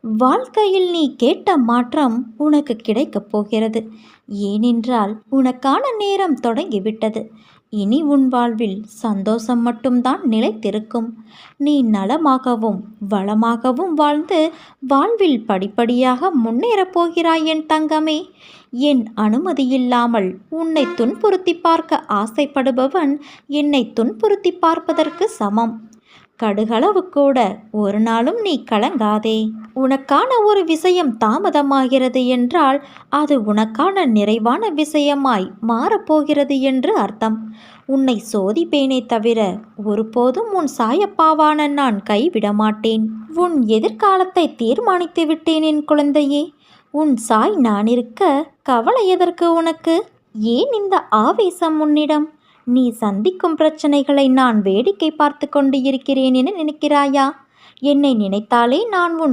வாழ்க்கையில் நீ கேட்ட மாற்றம் உனக்கு கிடைக்கப் போகிறது. ஏனென்றால் உனக்கான நேரம் தொடங்கிவிட்டது. இனி உன் வாழ்வில் சந்தோஷம் மட்டும்தான் நிலைத்திருக்கும். நீ நலமாகவும் வளமாகவும் வாழ்ந்து வாழ்வில் படிப்படியாக முன்னேறப் போகிறாய் என் தங்கமே. என் அனுமதியில்லாமல் உன்னை துன்புறுத்தி பார்க்க ஆசைப்படுபவன் என்னை துன்புறுத்தி பார்ப்பதற்கு சமம். கடுகளவு கூட ஒரு நாளும் நீ கலங்காதே. உனக்கான ஒரு விஷயம் தாமதமாகிறது என்றால் அது உனக்கான நிறைவான விஷயமாய் மாறப்போகிறது என்று அர்த்தம். உன்னை சோதிப்பேனே தவிர ஒருபோதும் உன் சாயப்பாவான நான் கைவிட மாட்டேன். உன் எதிர்காலத்தை தீர்மானித்து விட்டேன் என் குழந்தையே. உன் சாய் நான் இருக்க கவலை எதற்கு உனக்கு? ஏன் இந்த ஆவேசம் உன்னிடம்? நீ சந்திக்கும் பிரச்சனைகளை நான் வேடிக்கை பார்த்து கொண்டு இருக்கிறேன் என நினைக்கிறாயா? என்னை நினைத்தாலே நான் உன்